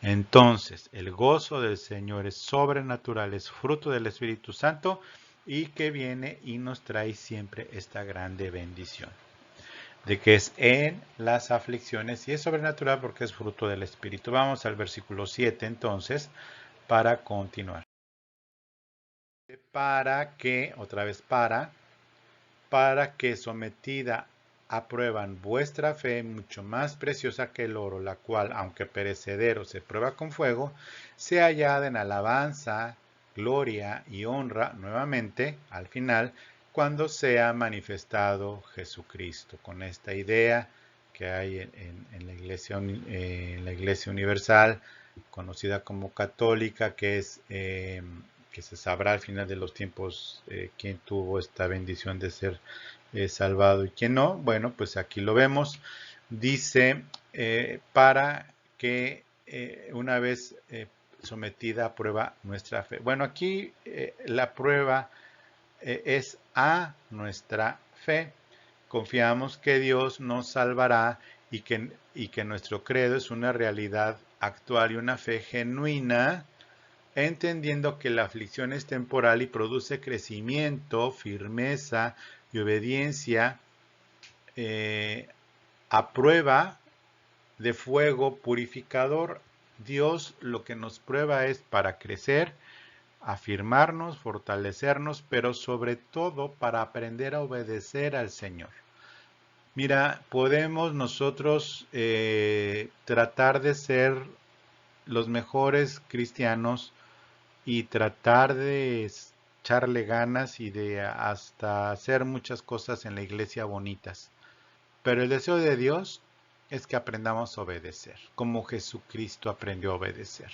Entonces, el gozo del Señor es sobrenatural, es fruto del Espíritu Santo y que viene y nos trae siempre esta grande bendición. De que es en las aflicciones y es sobrenatural porque es fruto del Espíritu. Vamos al versículo 7 entonces para continuar. Para que, otra vez para que sometida a prueba vuestra fe, mucho más preciosa que el oro, la cual, aunque perecedero, se prueba con fuego, sea hallada en alabanza, gloria y honra nuevamente, al final, cuando sea manifestado Jesucristo. Con esta idea que hay en la iglesia universal, conocida como católica, que es... que se sabrá al final de los tiempos quién tuvo esta bendición de ser salvado y quién no. Bueno, pues aquí lo vemos. Dice, para que una vez sometida a prueba nuestra fe. Bueno, aquí la prueba es a nuestra fe. Confiamos que Dios nos salvará y que nuestro credo es una realidad actual y una fe genuina, entendiendo que la aflicción es temporal y produce crecimiento, firmeza y obediencia a prueba de fuego purificador. Dios lo que nos prueba es para crecer, afirmarnos, fortalecernos, pero sobre todo para aprender a obedecer al Señor. Mira, podemos nosotros tratar de ser los mejores cristianos y tratar de echarle ganas y de hasta hacer muchas cosas en la iglesia bonitas. Pero el deseo de Dios es que aprendamos a obedecer, como Jesucristo aprendió a obedecer.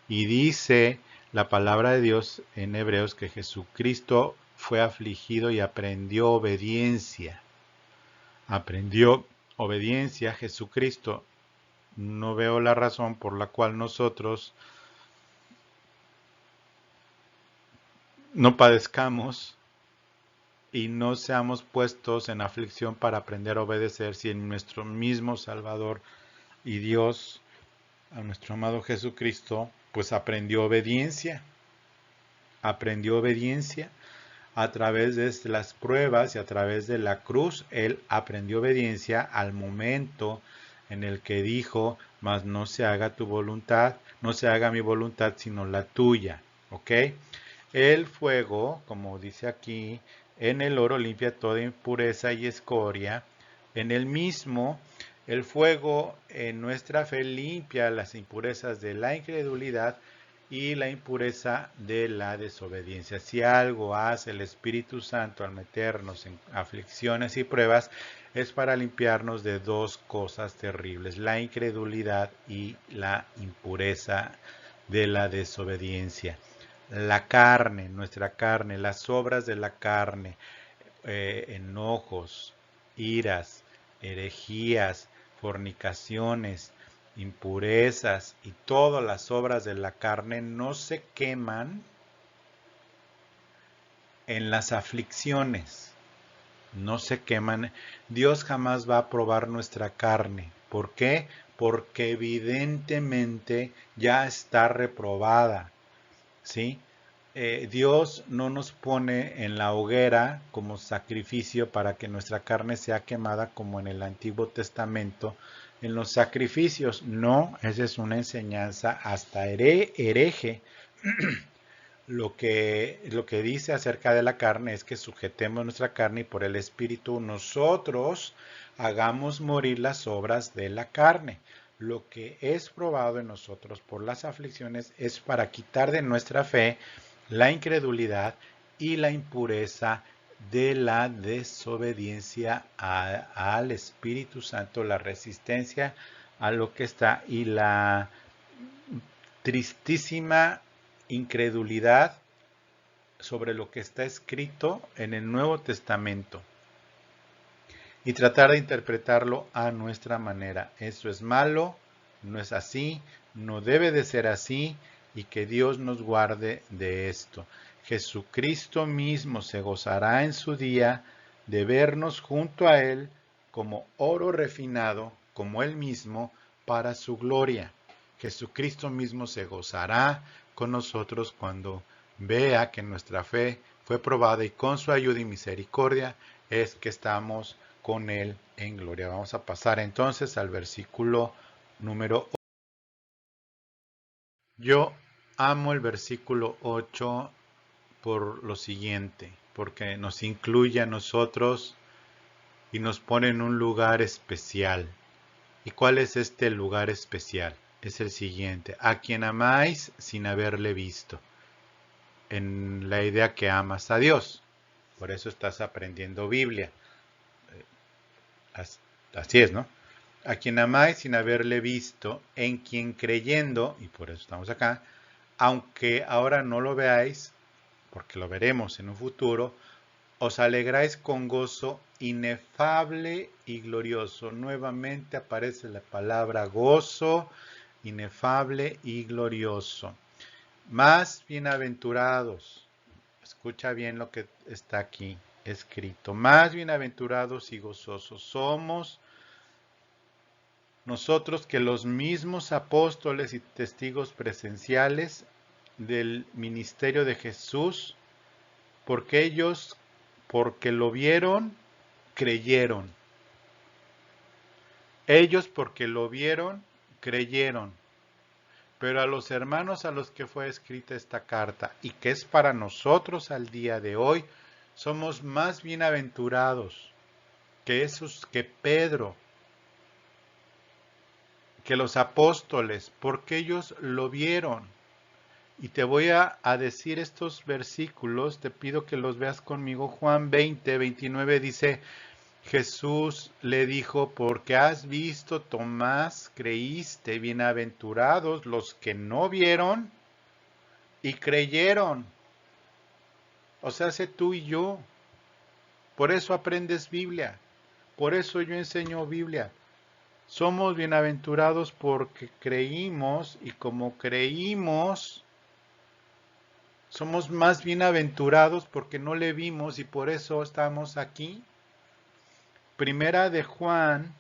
Y dice la palabra de Dios en Hebreos que Jesucristo fue afligido y aprendió obediencia. Aprendió obediencia a Jesucristo. No veo la razón por la cual nosotros no padezcamos y no seamos puestos en aflicción para aprender a obedecer si en nuestro mismo Salvador y Dios, a nuestro amado Jesucristo, pues aprendió obediencia a través de las pruebas y a través de la cruz. Él aprendió obediencia al momento en el que dijo, mas no se haga tu voluntad, no se haga mi voluntad sino la tuya, ¿ok? El fuego, como dice aquí, en el oro limpia toda impureza y escoria. En el mismo, el fuego en nuestra fe limpia las impurezas de la incredulidad y la impureza de la desobediencia. Si algo hace el Espíritu Santo al meternos en aflicciones y pruebas, es para limpiarnos de dos cosas terribles, la incredulidad y la impureza de la desobediencia. La carne, nuestra carne, las obras de la carne, enojos, iras, herejías, fornicaciones, impurezas y todas las obras de la carne no se queman en las aflicciones. No se queman. Dios jamás va a probar nuestra carne. ¿Por qué? Porque evidentemente ya está reprobada. ¿Sí? Dios no nos pone en la hoguera como sacrificio para que nuestra carne sea quemada como en el Antiguo Testamento en los sacrificios. No, esa es una enseñanza hasta hereje. Lo que dice acerca de la carne es que sujetemos nuestra carne y por el Espíritu nosotros hagamos morir las obras de la carne. Lo que es probado en nosotros por las aflicciones es para quitar de nuestra fe la incredulidad y la impureza de la desobediencia al Espíritu Santo, la resistencia a lo que está y la tristísima incredulidad sobre lo que está escrito en el Nuevo Testamento y tratar de interpretarlo a nuestra manera. Eso es malo, no es así, no debe de ser así y que Dios nos guarde de esto. Jesucristo mismo se gozará en su día de vernos junto a Él como oro refinado, como Él mismo, para su gloria. Jesucristo mismo se gozará con nosotros cuando vea que nuestra fe fue probada y con su ayuda y misericordia es que estamos con Él en gloria. Vamos a pasar entonces al versículo número 8. Yo amo el versículo 8 por lo siguiente, porque nos incluye a nosotros y nos pone en un lugar especial. ¿Y cuál es este lugar especial? Es el siguiente: a quien amáis sin haberle visto, en la idea que amas a Dios. Por eso estás aprendiendo Biblia. Así es, ¿no? A quien amáis sin haberle visto, en quien creyendo, y por eso estamos acá, aunque ahora no lo veáis, porque lo veremos en un futuro, os alegráis con gozo inefable y glorioso. Nuevamente aparece la palabra gozo, inefable y glorioso. Más bienaventurados. Escucha bien lo que está aquí escrito. Más bienaventurados y gozosos somos nosotros que los mismos apóstoles y testigos presenciales del ministerio de Jesús, porque ellos, porque lo vieron, creyeron. Ellos, porque lo vieron, creyeron. Pero a los hermanos a los que fue escrita esta carta y que es para nosotros al día de hoy, somos más bienaventurados que Pedro, que los apóstoles, porque ellos lo vieron. Y te voy a decir estos versículos, te pido que los veas conmigo. Juan 20, 29 dice: Jesús le dijo: porque has visto, Tomás, creíste. Bienaventurados los que no vieron y creyeron. O sea, sé tú y yo. Por eso aprendes Biblia. Por eso yo enseño Biblia. Somos bienaventurados porque creímos, y como creímos, somos más bienaventurados porque no le vimos y por eso estamos aquí. Primera de Juan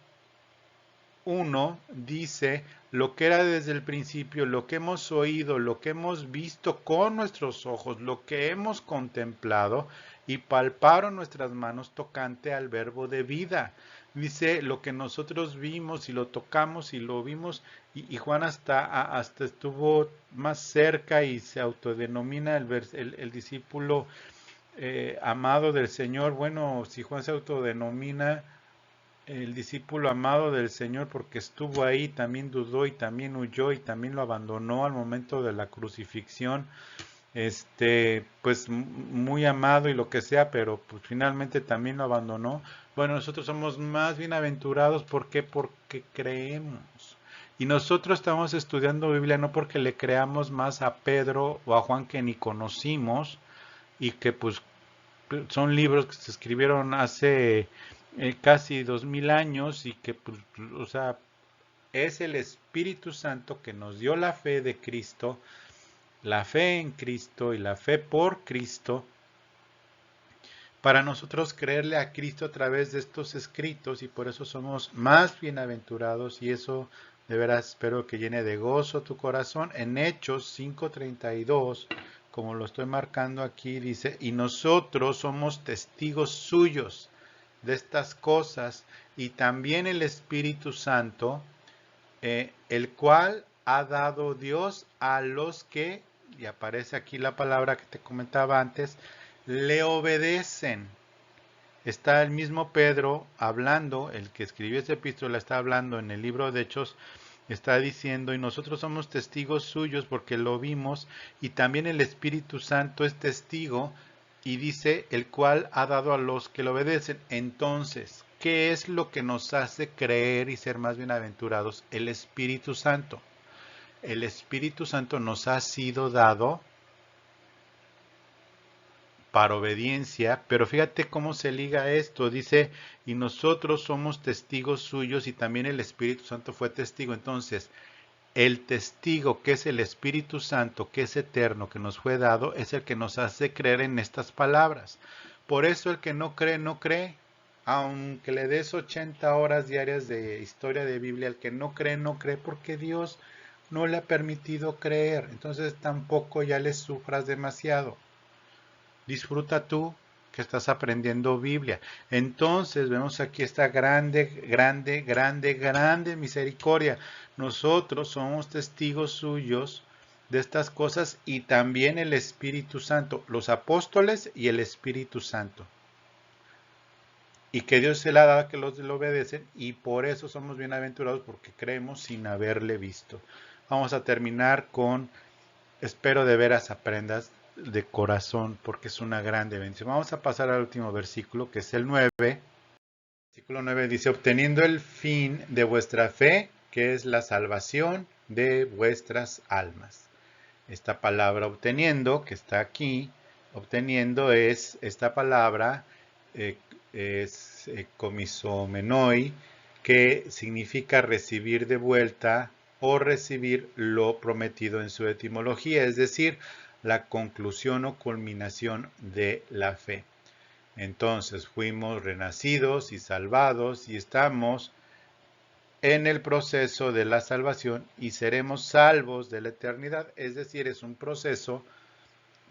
1 dice: lo que era desde el principio, lo que hemos oído, lo que hemos visto con nuestros ojos, lo que hemos contemplado y palparon nuestras manos tocante al verbo de vida. Dice lo que nosotros vimos y lo tocamos y lo vimos, y Juan hasta estuvo más cerca y se autodenomina el discípulo amado del Señor. Bueno, si Juan se autodenomina el discípulo amado del Señor porque estuvo ahí, también dudó y también huyó y también lo abandonó al momento de la crucifixión, pues muy amado y lo que sea, pero pues finalmente también lo abandonó. Bueno, nosotros somos más bienaventurados, ¿por qué? Porque creemos. Y nosotros estamos estudiando Biblia no porque le creamos más a Pedro o a Juan que ni conocimos y que pues son libros que se escribieron hace casi 2000 años y que, pues, o sea, es el Espíritu Santo que nos dio la fe de Cristo, la fe en Cristo y la fe por Cristo, para nosotros creerle a Cristo a través de estos escritos, y por eso somos más bienaventurados, y eso de veras espero que llene de gozo tu corazón. En Hechos 5:32 como lo estoy marcando aquí, dice, y nosotros somos testigos suyos de estas cosas, y también el Espíritu Santo, el cual ha dado Dios a los que, y aparece aquí la palabra que te comentaba antes, le obedecen. Está el mismo Pedro hablando, el que escribió esta epístola está hablando en el libro de Hechos, está diciendo, y nosotros somos testigos suyos porque lo vimos, y también el Espíritu Santo es testigo, y dice, el cual ha dado a los que lo obedecen. Entonces, ¿qué es lo que nos hace creer y ser más bienaventurados? El Espíritu Santo. El Espíritu Santo nos ha sido dado para obediencia, pero fíjate cómo se liga esto, dice, y nosotros somos testigos suyos y también el Espíritu Santo fue testigo. Entonces, el testigo que es el Espíritu Santo, que es eterno, que nos fue dado, es el que nos hace creer en estas palabras. Por eso el que no cree, no cree. Aunque le des 80 horas diarias de historia de Biblia, el que no cree, no cree porque Dios no le ha permitido creer. Entonces tampoco ya le sufras demasiado. Disfruta tú que estás aprendiendo Biblia. Entonces vemos aquí esta grande misericordia. Nosotros somos testigos suyos de estas cosas y también el Espíritu Santo, los apóstoles y el Espíritu Santo. Y que Dios se la da que los le obedecen y por eso somos bienaventurados porque creemos sin haberle visto. Vamos a terminar con, espero de veras aprendas de corazón porque es una grande bendición. Vamos a pasar al último versículo que es el 9. Versículo 9 dice, obteniendo el fin de vuestra fe, que es la salvación de vuestras almas. Esta palabra obteniendo, que está aquí, obteniendo es esta palabra, es comisomenoi, que significa recibir de vuelta o recibir lo prometido en su etimología, es decir, la conclusión o culminación de la fe. Entonces fuimos renacidos y salvados y estamos en el proceso de la salvación y seremos salvos de la eternidad. Es decir, es un proceso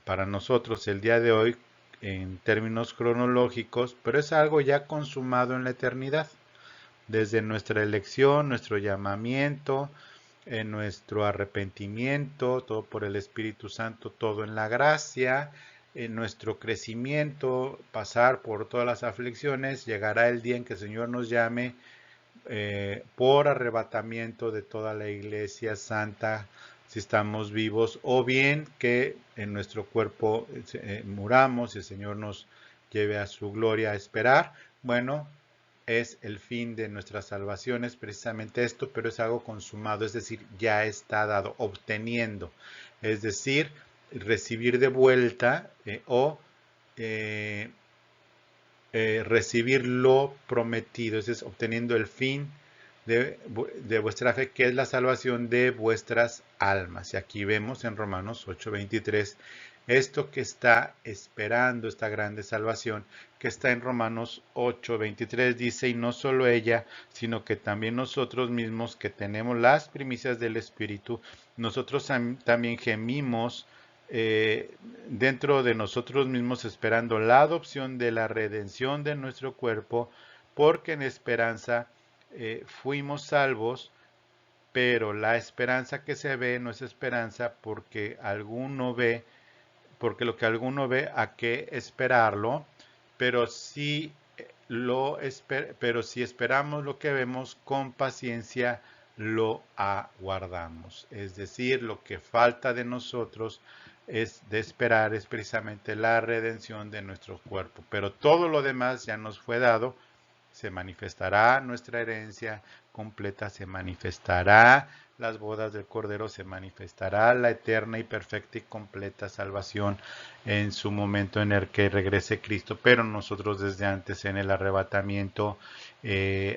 para nosotros el día de hoy en términos cronológicos, pero es algo ya consumado en la eternidad. Desde nuestra elección, nuestro llamamiento, en nuestro arrepentimiento, todo por el Espíritu Santo, todo en la gracia, en nuestro crecimiento, pasar por todas las aflicciones, llegará el día en que el Señor nos llame por arrebatamiento de toda la iglesia santa, si estamos vivos, o bien que en nuestro cuerpo muramos y el Señor nos lleve a su gloria a esperar. Bueno, es el fin de nuestra salvación, es precisamente esto, pero es algo consumado, es decir, ya está dado, obteniendo, es decir, recibir de vuelta o recibir lo prometido, es decir, obteniendo el fin de vuestra fe, que es la salvación de vuestras almas. Y aquí vemos en Romanos 8:23 esto que está esperando, esta grande salvación, que está en Romanos 8:23, dice, y no solo ella, sino que también nosotros mismos que tenemos las primicias del Espíritu, nosotros también gemimos dentro de nosotros mismos esperando la adopción de la redención de nuestro cuerpo, porque en esperanza fuimos salvos, pero la esperanza que se ve no es esperanza porque alguno ve, porque lo que alguno ve a qué esperarlo, pero pero si esperamos lo que vemos con paciencia lo aguardamos. Es decir, lo que falta de nosotros es de esperar es precisamente la redención de nuestro cuerpo, pero todo lo demás ya nos fue dado. Se manifestará nuestra herencia completa, se manifestará las bodas del Cordero, se manifestará la eterna y perfecta y completa salvación en su momento en el que regrese Cristo, pero nosotros desde antes en el arrebatamiento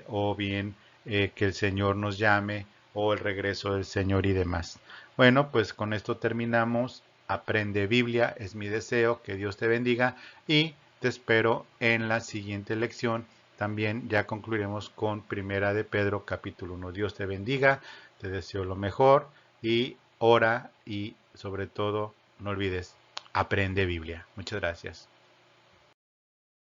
o bien que el Señor nos llame o el regreso del Señor y demás. Bueno, pues con esto terminamos. Aprende Biblia, es mi deseo, que Dios te bendiga y te espero en la siguiente lección. También ya concluiremos con Primera de Pedro capítulo 1. Dios te bendiga, te deseo lo mejor y ora y sobre todo no olvides Aprende Biblia. Muchas gracias.